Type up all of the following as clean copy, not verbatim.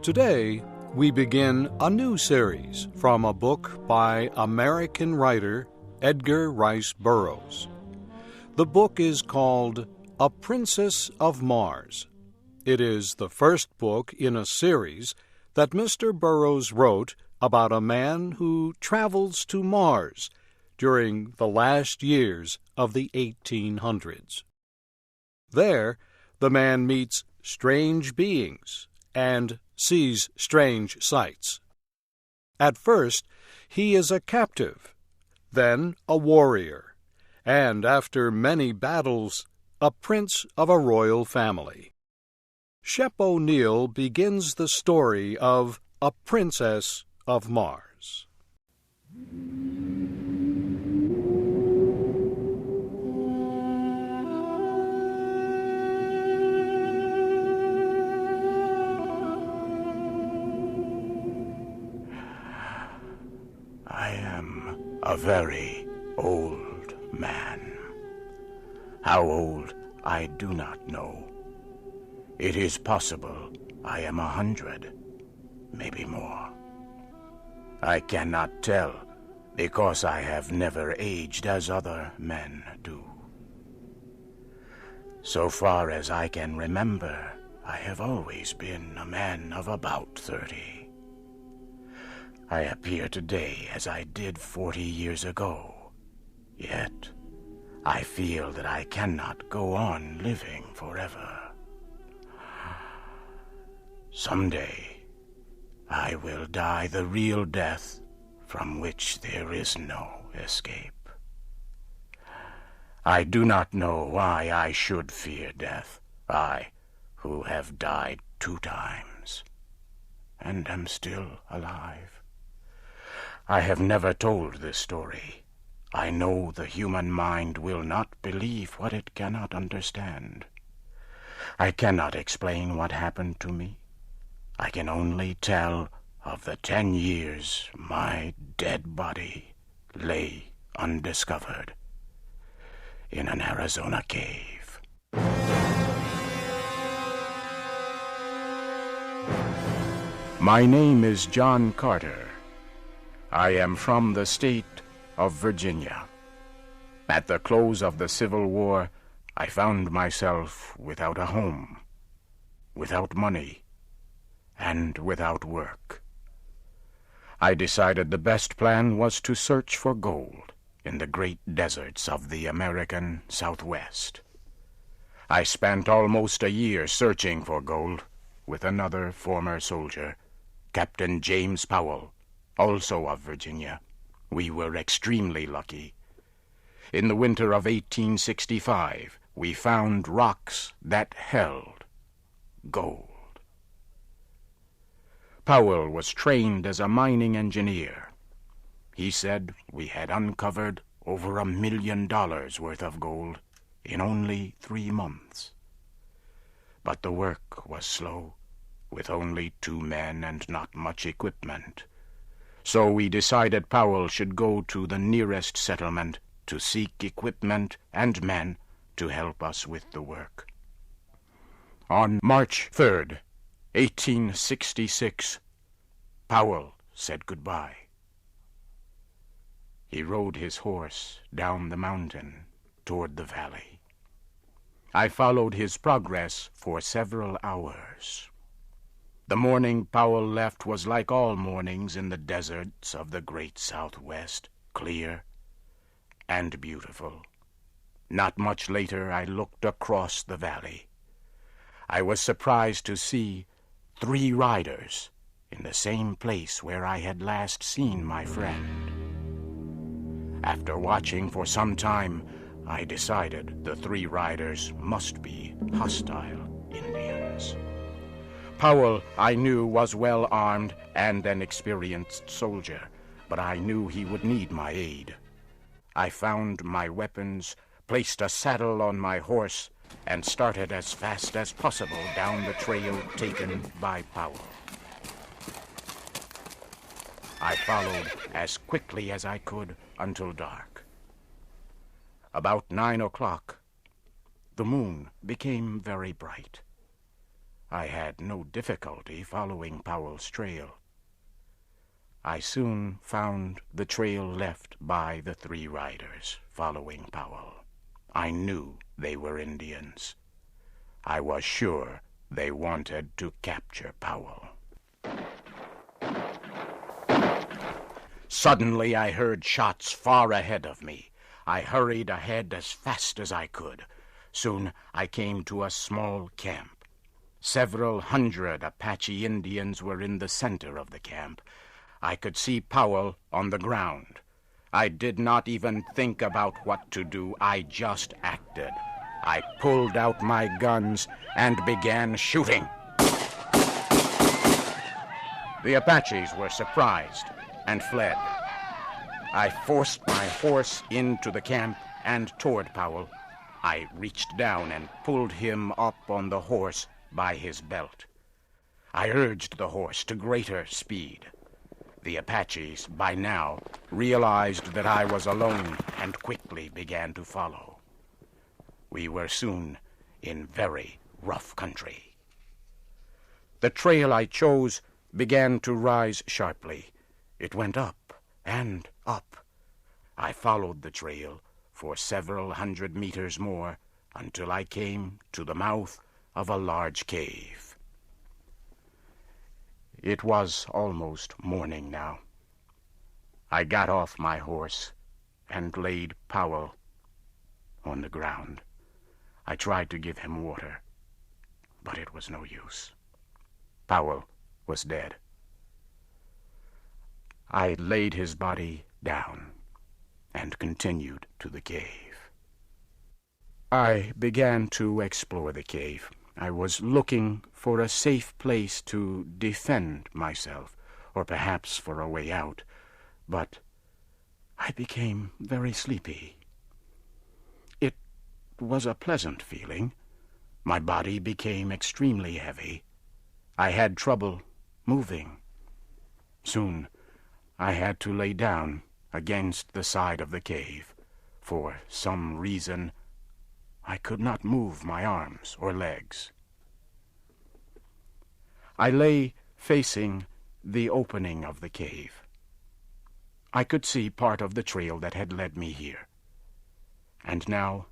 Today, we begin a new series from a book by American writer Edgar Rice Burroughs. The book is called A Princess of Mars. It is the first book in a series that Mr. Burroughs wrote about a man who travels to Mars during the last years of the 1800s. There, the man meets strange beings and sees strange sights. At first, he is a captive, then a warrior, and after many battles, a prince of a royal family. Shep O'Neal begins the story of A Princess of Mars. I am a very old man. How old, I do not know. It is possible I am 100, maybe more. I cannot tell because I have never aged as other men do. So far as I can remember, I have always been a man of about 30. I appear today as I did 40 years ago, yet I feel that I cannot go on living forever. Someday, I will die the real death from which there is no escape. I do not know why I should fear death, I who have died 2 times and am still alive. I have never told this story. I know the human mind will not believe what it cannot understand. I cannot explain what happened to me. I can only tell of the 10 years my dead body lay undiscovered in an Arizona cave. My name is John Carter. I am from the state of Virginia. At the close of the Civil War, I found myself without a home, without money, and without work. I decided the best plan was to search for gold in the great deserts of the American Southwest. I spent almost a year searching for gold with another former soldier, Captain James Powell, also of Virginia. We were extremely lucky. In the winter of 1865, we found rocks that held gold. Powell was trained as a mining engineer. He said we had uncovered over $1 million worth of gold in only 3 months. But the work was slow, with only 2 men and not much equipment. So we decided Powell should go to the nearest settlement to seek equipment and men to help us with the work. On March 3rd, 1866, Powell said goodbye. He rode his horse down the mountain toward the valley. I followed his progress for several hours. The morning Powell left was like all mornings in the deserts of the great Southwest, clear and beautiful. Not much later, I looked across the valley. I was surprised to see 3 riders in the same place where I had last seen my friend. After watching for some time, I decided the 3 riders must be hostile Indians. Powell, I knew, was well armed and an experienced soldier, but I knew he would need my aid. I found my weapons, placed a saddle on my horse, and started as fast as possible down the trail taken by Powell. I followed as quickly as I could until dark. About 9 o'clock, the moon became very bright. I had no difficulty following Powell's trail. I soon found the trail left by the 3 riders following Powell. I knew they were Indians. I was sure they wanted to capture Powell. Suddenly I heard shots far ahead of me. I hurried ahead as fast as I could. Soon I came to a small camp. Several hundred Apache Indians were in the center of the camp. I could see Powell on the ground. I did not even think about what to do. I just acted. I pulled out my guns and began shooting. The Apaches were surprised and fled. I forced my horse into the camp and toward Powell. I reached down and pulled him up on the horse by his belt. I urged the horse to greater speed. The Apaches, by now, realized that I was alone and quickly began to follow. We were soon in very rough country. The trail I chose began to rise sharply. It went up and up. I followed the trail for several hundred meters more until I came to the mouth of a large cave. It was almost morning now. I got off my horse and laid Powell on the ground. I tried to give him water, but it was no use. Powell was dead. I laid his body down and continued to the cave. I began to explore the cave. I was looking for a safe place to defend myself, or perhaps for a way out, but I became very sleepy. It was a pleasant feeling. My body became extremely heavy. I had trouble moving. Soon I had to lay down against the side of the cave. For some reason, I could not move my arms or legs. I lay facing the opening of the cave. I could see part of the trail that had led me here. And now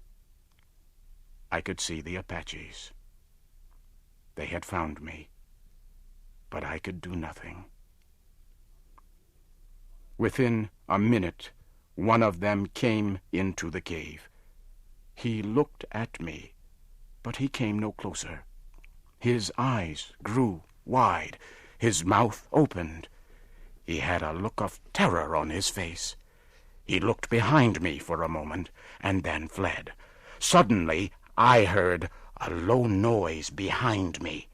I could see the Apaches. They had found me, but I could do nothing. Within a minute, one of them came into the cave. He looked at me, but he came no closer. His eyes grew wide. His mouth opened. He had a look of terror on his face. He looked behind me for a moment and then fled. Suddenly, I heard a low noise behind me.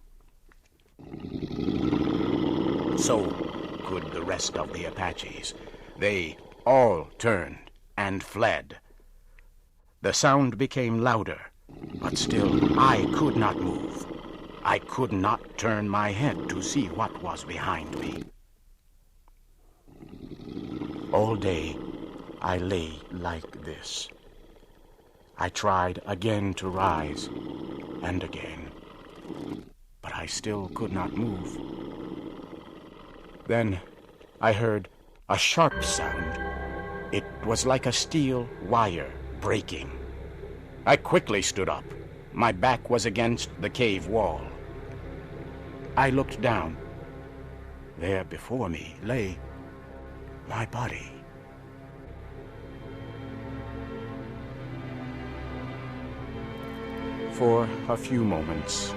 So could the rest of the Apaches. They all turned and fled. The sound became louder, but still I could not move. I could not turn my head to see what was behind me. All day I lay like this. I tried again to rise and again, but I still could not move. Then I heard a sharp sound. It was like a steel wire breaking. I quickly stood up. My back was against the cave wall. I looked down. There before me lay my body. For a few moments,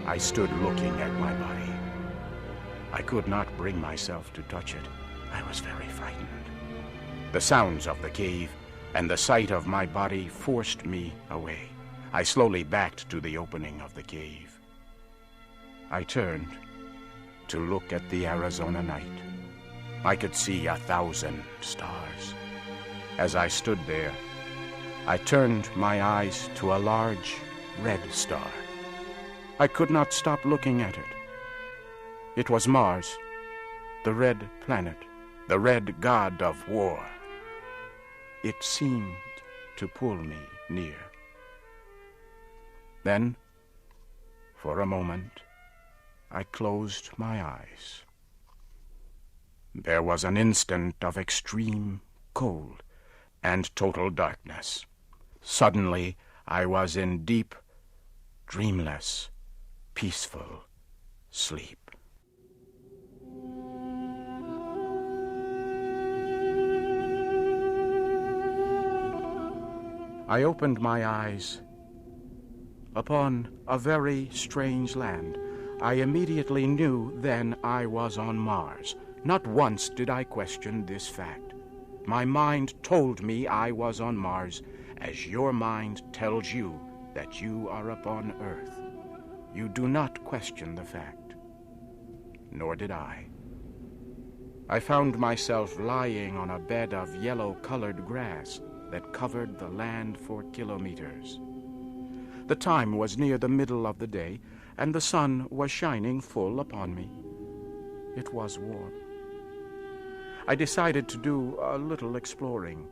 I stood looking at my body. I could not bring myself to touch it. I was very frightened. The sounds of the cave and the sight of my body forced me away. I slowly backed to the opening of the cave. I turned to look at the Arizona night. I could see 1,000 stars. As I stood there, I turned my eyes to a large red star. I could not stop looking at it. It was Mars, the red planet, the red god of war. It seemed to pull me near. Then, For a moment, I closed my eyes. There was an instant of extreme cold and total darkness. Suddenly, I was in deep, dreamless, peaceful sleep. I opened my eyes upon a very strange land. I immediately knew then I was on Mars. Not once did I question this fact. My mind told me I was on Mars, as your mind tells you that you are upon Earth. You do not question the fact. Nor did I. I found myself lying on a bed of yellow-colored grass that covered the land for kilometers. The time was near the middle of the day, and the sun was shining full upon me. It was warm. I decided to do a little exploring.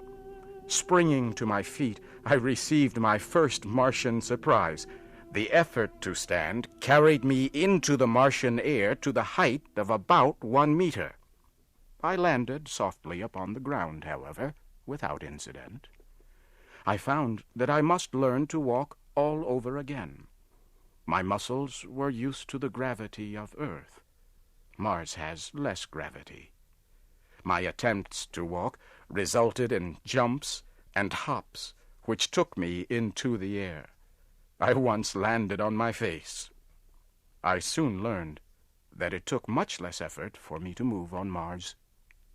Springing to my feet, I received my first Martian surprise. The effort to stand carried me into the Martian air to the height of about 1 meter. I landed softly upon the ground, however, without incident. I found that I must learn to walk all over again. My muscles were used to the gravity of Earth. Mars has less gravity. My attempts to walk resulted in jumps and hops, which took me into the air. I once landed on my face. I soon learned that it took much less effort for me to move on Mars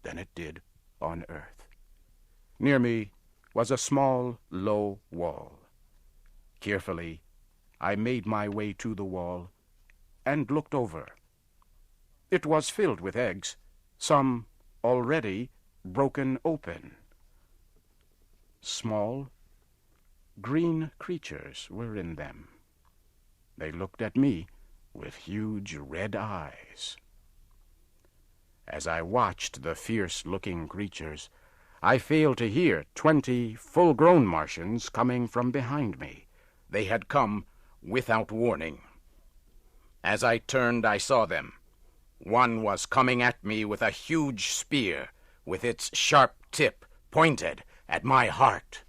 than it did on Earth. Near me was a small, low wall. Carefully, I made my way to the wall and looked over. It was filled with eggs, some already broken open. Small, green creatures were in them. They looked at me with huge red eyes. As I watched the fierce-looking creatures, I failed to hear 20 full-grown Martians coming from behind me. They had come without warning. As I turned, I saw them. One was coming at me with a huge spear, with its sharp tip pointed at my heart.